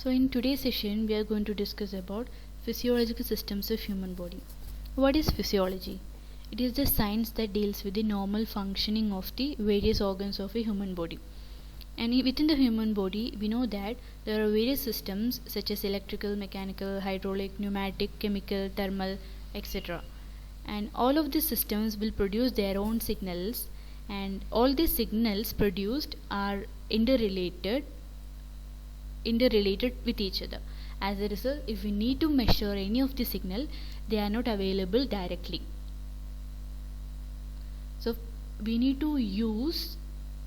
So in today's session we are going to discuss about physiological systems of human body. What is physiology? It is the science that deals with the normal functioning of the various organs of a human body. And within the human body we know that there are various systems such as electrical, mechanical, hydraulic, pneumatic, chemical, thermal, etc. And all of these systems will produce their own signals, and all these signals produced are interrelated with each other. As a result, if we need to measure any of the signal, they are not available directly. So we need to use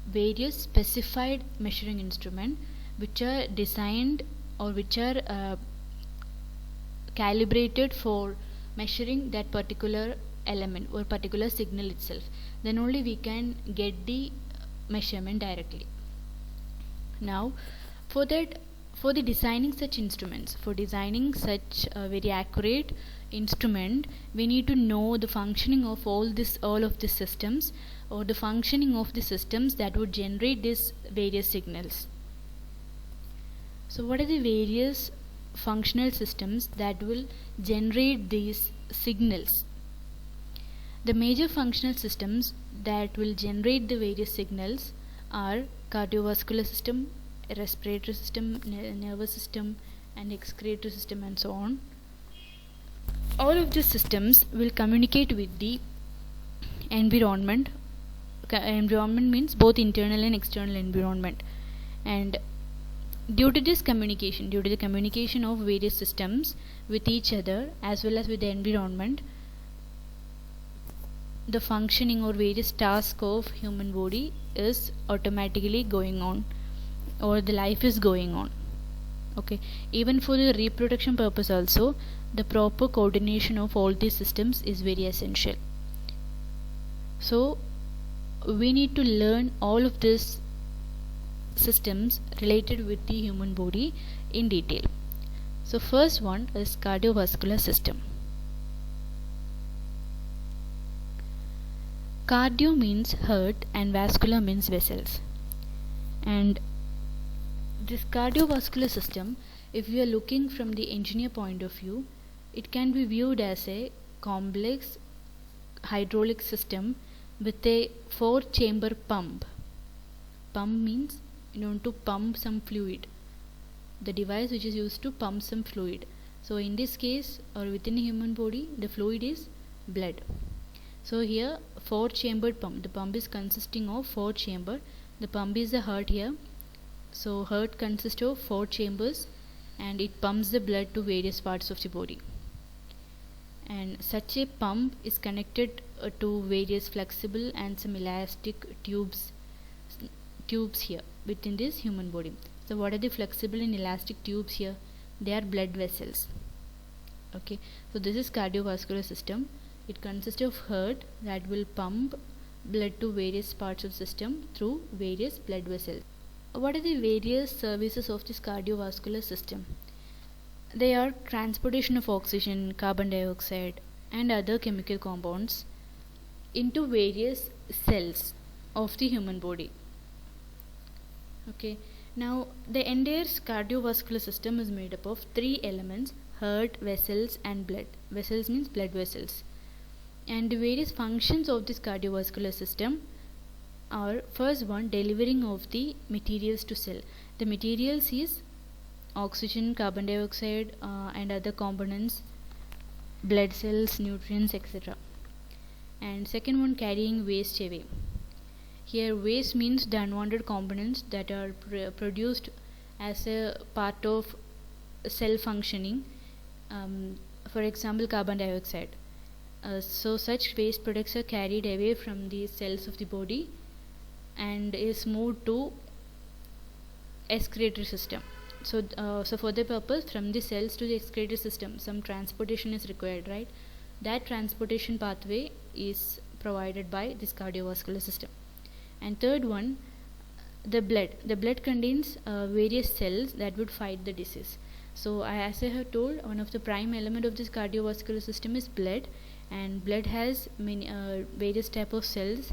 various specified measuring instruments which are designed or which are calibrated for measuring that particular element or particular signal itself. Then only we can get the measurement directly. Now for the designing such instruments, for designing such a very accurate instrument, we need to know the functioning of all of these systems, or the functioning of the systems that would generate these various signals. So what are the various functional systems that will generate these signals? The major functional systems that will generate the various signals are cardiovascular system, respiratory system, nervous system, and excretory system, and so on. All of these systems will communicate with the environment. Environment means both internal and external environment. And due to the communication of various systems with each other as well as with the environment, the functioning or various tasks of human body is automatically going on, or the life is going on. Okay, even for the reproduction purpose also, the proper coordination of all these systems is very essential. So we need to learn all of these systems related with the human body in detail. So first one is cardiovascular system. Cardio means heart and vascular means vessels. And this cardiovascular system, if we are looking from the engineer point of view, it can be viewed as a complex hydraulic system with a 4-chamber pump. Pump means to pump some fluid, the device which is used to pump some fluid. So in this case, or within the human body, the fluid is blood. So here 4-chambered pump, the pump is consisting of 4 chamber. The pump is the heart here. So heart consists of 4 chambers and it pumps the blood to various parts of the body. And such a pump is connected to various flexible and some elastic tubes here within this human body. So what are the flexible and elastic tubes here? They are blood vessels. Okay, so this is cardiovascular system. It consists of heart that will pump blood to various parts of the system through various blood vessels. What are the various services of this cardiovascular system? They are transportation of oxygen, carbon dioxide, and other chemical compounds into various cells of the human body. Okay, now the entire cardiovascular system is made up of 3 elements: heart, vessels, and blood. Vessels means blood vessels. And the various functions of this cardiovascular system are: first one, delivering of the materials to cell. The materials is oxygen, carbon dioxide, and other components, blood cells, nutrients, etc. And second one, carrying waste away. Here waste means the unwanted components that are produced as a part of cell functioning. For example, carbon dioxide. So such waste products are carried away from the cells of the body and is moved to excretory system. So for the purpose, from the cells to the excretory system, some transportation is required, right? That transportation pathway is provided by this cardiovascular system. And third one, the blood. The blood contains various cells that would fight the disease. So as I have told, one of the prime element of this cardiovascular system is blood, and blood has many various type of cells,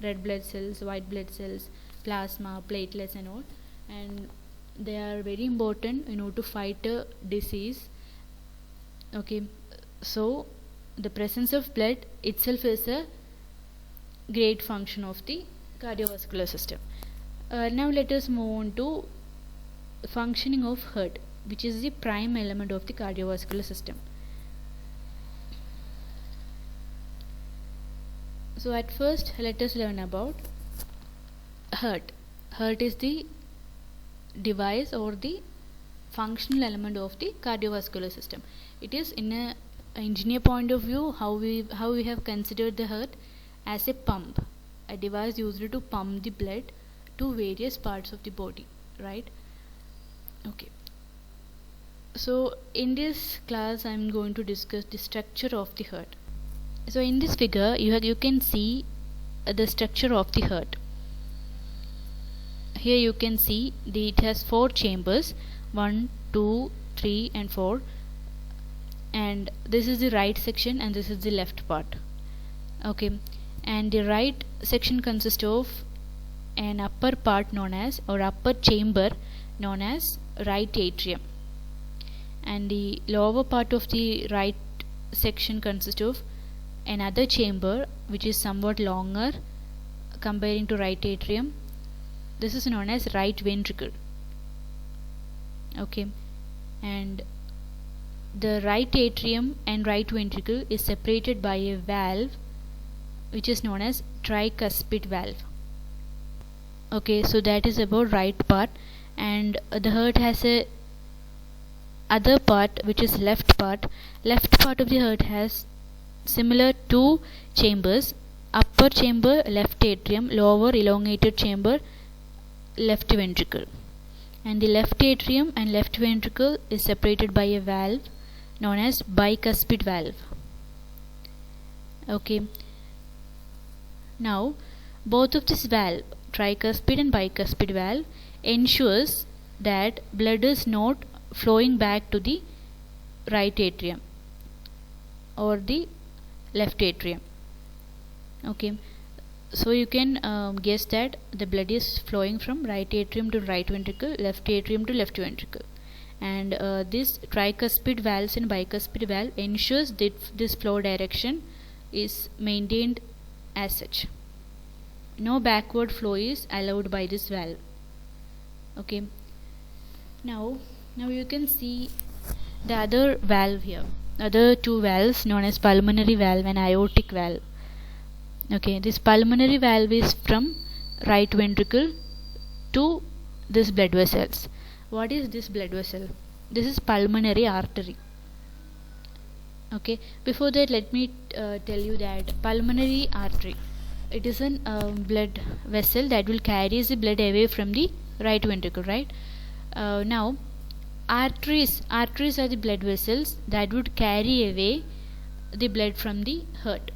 red blood cells, white blood cells, plasma, platelets, and all. And they are very important in order to fight a disease. Okay, so the presence of blood itself is a great function of the cardiovascular system. Now let us move on to functioning of heart, which is the prime element of the cardiovascular system. So at first let us learn about heart. Heart is the device or the functional element of the cardiovascular system. It is, in a engineer point of view, how we have considered the heart as a pump, a device used to pump the blood to various parts of the body, right? Okay, so in this class I am going to discuss the structure of the heart. So in this figure you can see the structure of the heart. Here you can see it has 4 chambers, 1, 2, 3 and 4, and this is the right section and this is the left part. Okay, and the right section consists of an upper part known as, or upper chamber known as, right atrium, and the lower part of the right section consists of another chamber which is somewhat longer comparing to right atrium. This is known as right ventricle. Okay, and the right atrium and right ventricle is separated by a valve which is known as tricuspid valve. Okay, so that is about right part, and the heart has a other part which is left part. Left part of the heart has similar 2 chambers, upper chamber left atrium, lower elongated chamber left ventricle, and the left atrium and left ventricle is separated by a valve known as bicuspid valve. Okay, now both of this valve, tricuspid and bicuspid valve, ensures that blood is not flowing back to the right atrium or the left atrium. Okay, so you can guess that the blood is flowing from right atrium to right ventricle, left atrium to left ventricle, and this tricuspid valves and bicuspid valve ensures that this flow direction is maintained as such. No backward flow is allowed by this valve. Okay, now you can see the other valve here, other 2 valves known as pulmonary valve and aortic valve. Okay, this pulmonary valve is from right ventricle to this blood vessels. What is this blood vessel? This is pulmonary artery. Okay, before that let me tell you that pulmonary artery, it is an blood vessel that will carry the blood away from the right ventricle, right? Now arteries are the blood vessels that would carry away the blood from the heart.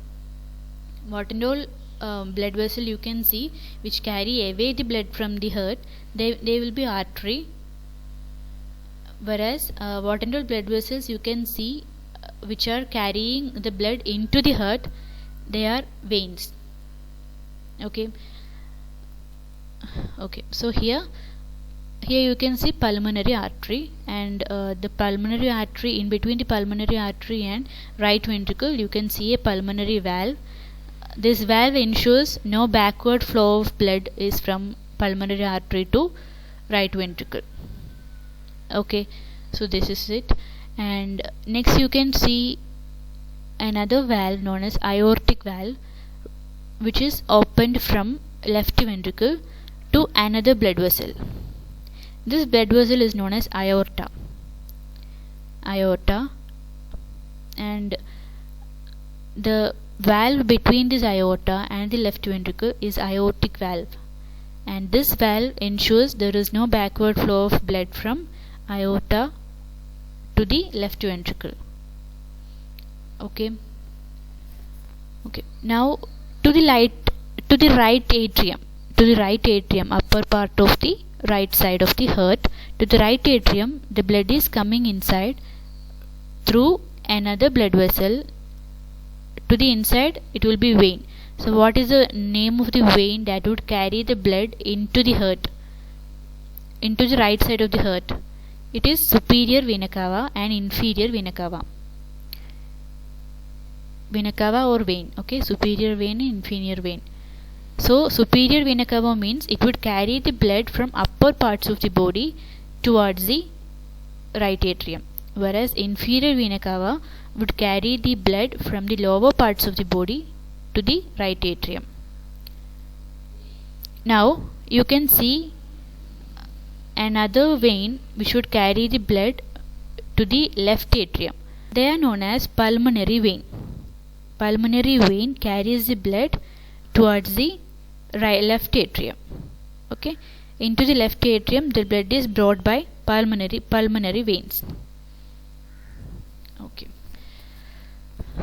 What and all blood vessel you can see which carry away the blood from the heart, they will be artery, whereas what and all blood vessels you can see which are carrying the blood into the heart, they are veins. Okay, so here you can see pulmonary artery, and the pulmonary artery, in between the pulmonary artery and right ventricle you can see a pulmonary valve. This valve ensures no backward flow of blood is from pulmonary artery to right ventricle. Okay, so this is it. And next you can see another valve known as aortic valve, which is opened from left ventricle to another blood vessel. This blood vessel is known as aorta, and the valve between this aorta and the left ventricle is aortic valve, and this valve ensures there is no backward flow of blood from aorta to the left ventricle. Okay, now to the right atrium, upper part of the right side of the heart, to the right atrium the blood is coming inside through another blood vessel. To the inside it will be vein. So what is the name of the vein that would carry the blood into the heart? into the right side of the heart. It is superior vena cava and inferior vena cava. Vena cava or vein, okay, superior vein and inferior vein. So superior vena cava means it would carry the blood from upper parts of the body towards the right atrium, whereas inferior vena cava would carry the blood from the lower parts of the body to the right atrium. Now you can see another vein which would carry the blood to the left atrium. They are known as pulmonary vein. Pulmonary vein carries the blood towards the left atrium. Okay, into the left atrium the blood is brought by pulmonary veins. Okay,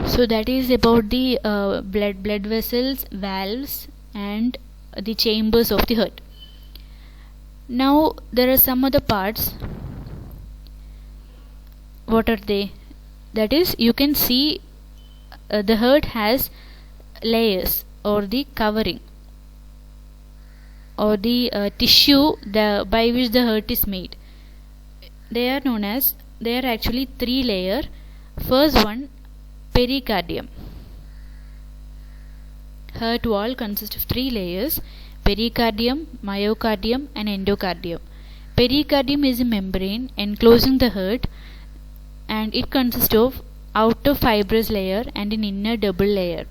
so that is about the blood vessels, valves, and the chambers of the heart. Now there are some other parts. What are they? That is, you can see the heart has layers, or the covering, or the tissue by which the heart is made. They are actually three layer. First one, pericardium. Heart wall consists of three layers: pericardium, myocardium, and endocardium. Pericardium is a membrane enclosing the heart, and it consists of outer fibrous layer and an inner double layer.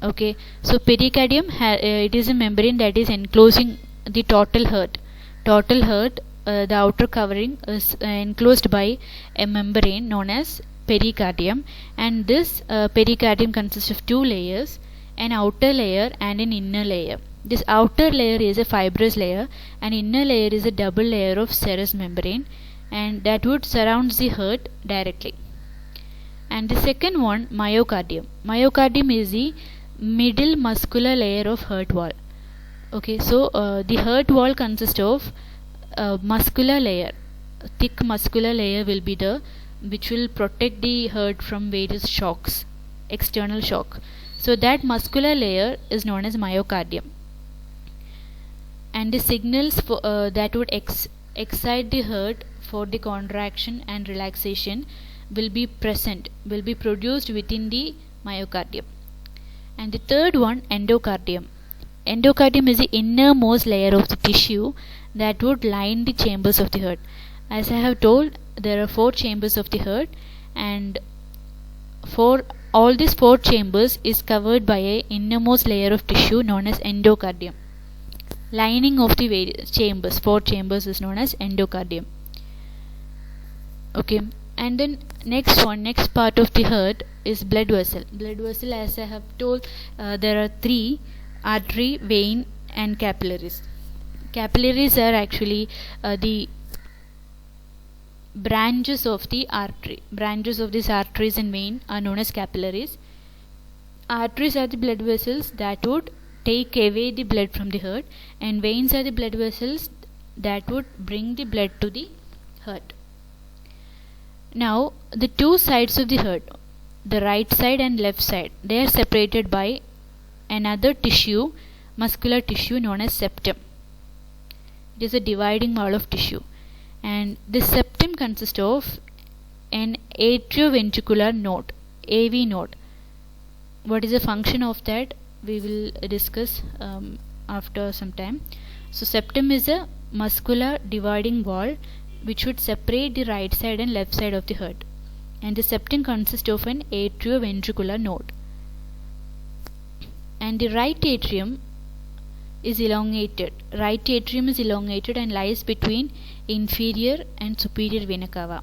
Okay, so pericardium it is a membrane that is enclosing the total heart. The outer covering is enclosed by a membrane known as pericardium, and this pericardium consists of two layers, an outer layer and an inner layer. This outer layer is a fibrous layer, and inner layer is a double layer of serous membrane, and that would surround the heart directly. And the second one, myocardium. Myocardium is the middle muscular layer of heart wall. Okay, so the heart wall consists of muscular layer. Thick muscular layer will be the which will protect the heart from various shocks, external shock. So that muscular layer is known as myocardium, and the signals that would excite the heart for the contraction and relaxation will be produced within the myocardium. And the third one, endocardium. Endocardium is the innermost layer of the tissue that would line the chambers of the heart. As I have told, there are 4 chambers of the heart, and for all these 4 chambers is covered by a innermost layer of tissue known as endocardium. Lining of the various chambers, 4 chambers, is known as endocardium. Okay, and then next part of the heart is blood vessel. Blood vessel, as I have told, there are 3: artery, vein, and capillaries. Capillaries are actually the branches of the artery. Branches of these arteries and vein are known as capillaries. Arteries are the blood vessels that would take away the blood from the heart, and veins are the blood vessels that would bring the blood to the heart. Now the two sides of the heart, the right side and left side, they are separated by another tissue, muscular tissue known as septum. It is a dividing wall of tissue, and this septum consists of an atrioventricular node, AV node. What is the function of that we will discuss after some time. So septum is a muscular dividing wall which would separate the right side and left side of the heart, and the septum consists of an atrioventricular node. And the right atrium is elongated. Right atrium is elongated and lies between inferior and superior vena cava.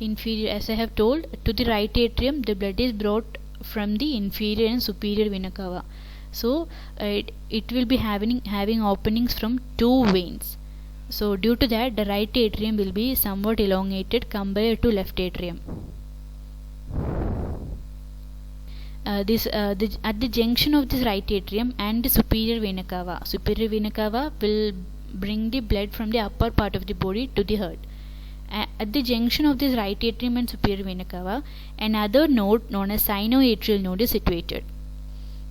Inferior, as I have told, to the right atrium the blood is brought from the inferior and superior vena cava. So it will be having openings from 2 veins. So due to that, the right atrium will be somewhat elongated compared to left atrium. At the junction of this right atrium and the superior vena cava will bring the blood from the upper part of the body to the heart. At the junction of this right atrium and superior vena cava, another node known as sinoatrial node is situated.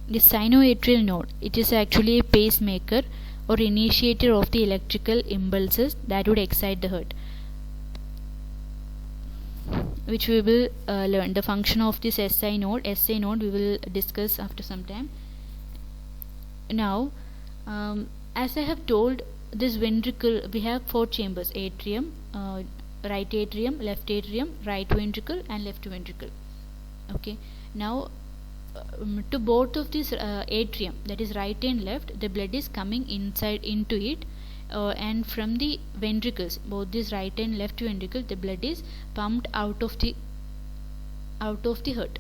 This sinoatrial node, it is actually a pacemaker or initiator of the electrical impulses that would excite the heart, which we will learn. The function of this SI node we will discuss after some time. Now as I have told, this ventricle, we have 4 chambers: atrium, right atrium, left atrium, right ventricle and left ventricle. Okay, now to both of these atrium, that is right and left, the blood is coming inside into it, and from the ventricles, both this right and left ventricle, the blood is pumped out of the heart.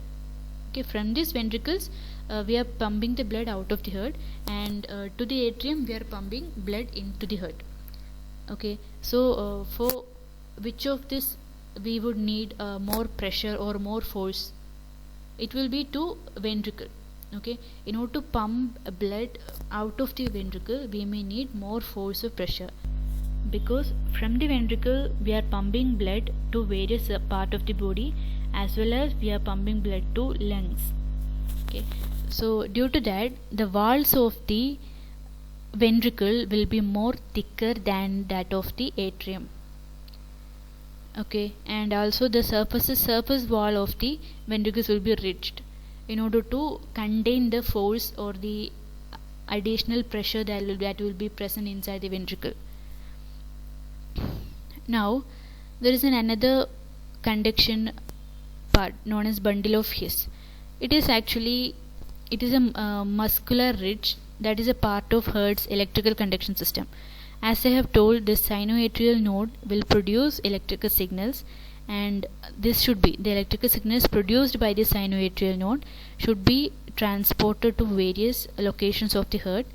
Okay, from these ventricles we are pumping the blood out of the heart, and to the atrium we are pumping blood into the heart. Okay, so for which of this we would need more pressure or more force? It will be to ventricle. Okay, in order to pump blood out of the ventricle, we may need more force of pressure, because from the ventricle we are pumping blood to various part of the body, as well as we are pumping blood to lungs. Okay, so due to that, the walls of the ventricle will be more thicker than that of the atrium. Okay, and also the surface wall of the ventricles will be ridged in order to contain the force or the additional pressure that will be present inside the ventricle. Now there is another conduction part known as bundle of His. It is a muscular ridge that is a part of heart's electrical conduction system. As I have told, the sinoatrial node will produce electrical signals, and the electrical signals produced by the sinoatrial node should be transported to various locations of the heart,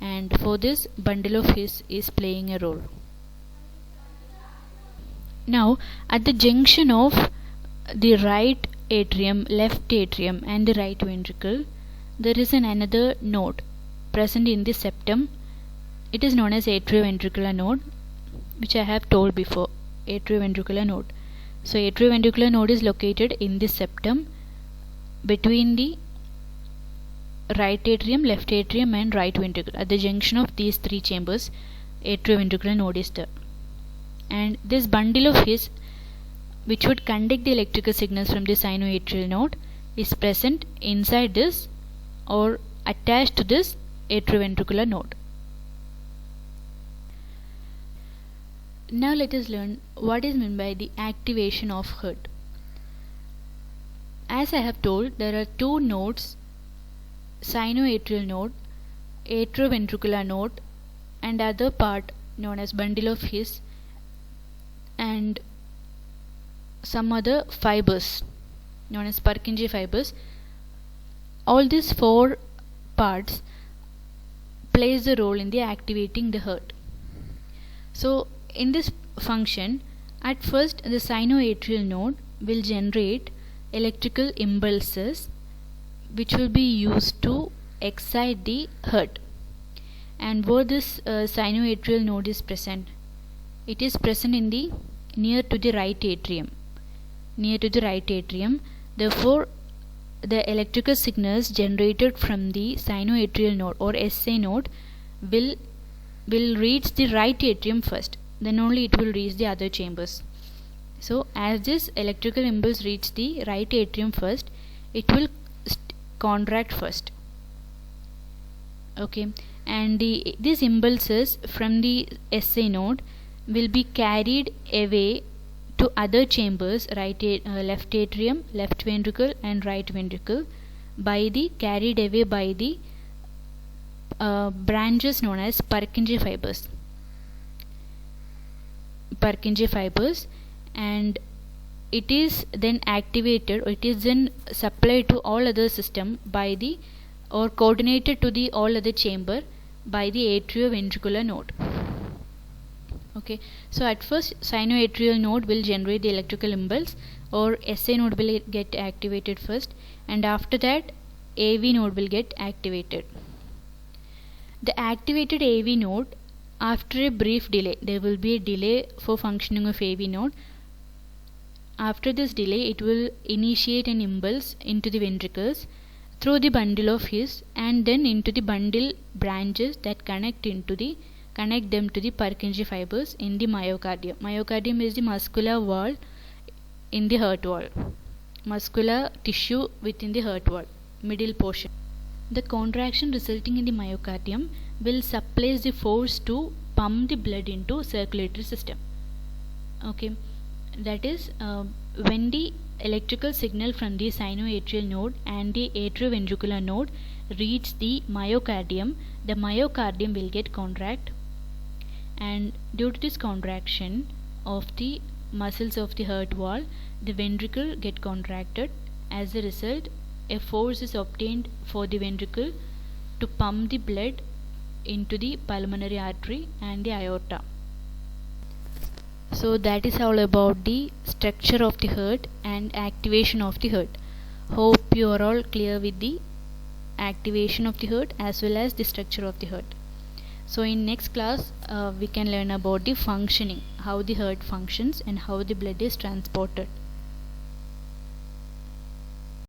and for this bundle of His is playing a role. Now at the junction of the right atrium, left atrium and the right ventricle, there is another node present in the septum. It is known as atrioventricular node, which I have told before. Atrioventricular node. So atrioventricular node is located in the septum between the right atrium, left atrium and right ventricle. At the junction of these 3 chambers, atrioventricular node is there. And this bundle of His, which would conduct the electrical signals from the sinoatrial node, is present inside this or attached to this atrioventricular node. Now let us learn what is meant by the activation of heart. As I have told, there are 2 nodes: sinoatrial node, atrioventricular node, and other part known as bundle of His, and some other fibers known as Purkinje fibers. All these 4 parts plays a role in the activating the heart. So in this function, at first the sinoatrial node will generate electrical impulses which will be used to excite the heart. And where this sinoatrial node is present? It is present in the near to the right atrium. Therefore the electrical signals generated from the sinoatrial node or SA node will reach the right atrium first, then only it will reach the other chambers. So as this electrical impulse reaches the right atrium first, it will contract first. Okay, and these impulses from the SA node will be carried away to other chambers, left atrium, left ventricle and right ventricle, carried away by the branches known as Purkinje fibers, and it is then activated, or it is then supplied to all other system or coordinated to the all other chamber by the atrioventricular node. Okay, so at first sinoatrial node will generate the electrical impulse, or SA node will get activated first, and after that AV node will get activated. The activated AV node, after a brief delay, there will be a delay for functioning of AV node. After this delay, it will initiate an impulse into the ventricles, through the bundle of his and then into the bundle branches that connect them to the Purkinje fibers in the myocardium. Myocardium is the muscular wall in the heart wall, muscular tissue within the heart wall, middle portion. The contraction resulting in the myocardium will supply the force to pump the blood into circulatory system. Okay, that is when the electrical signal from the sinoatrial node and the atrioventricular node reach the myocardium will get contract, and due to this contraction of the muscles of the heart wall, the ventricle get contracted. As a result, a force is obtained for the ventricle to pump the blood into the pulmonary artery and the aorta. So that is all about the structure of the heart and activation of the heart. Hope you are all clear with the activation of the heart as well as the structure of the heart. So in next class we can learn about the functioning, how the heart functions and how the blood is transported.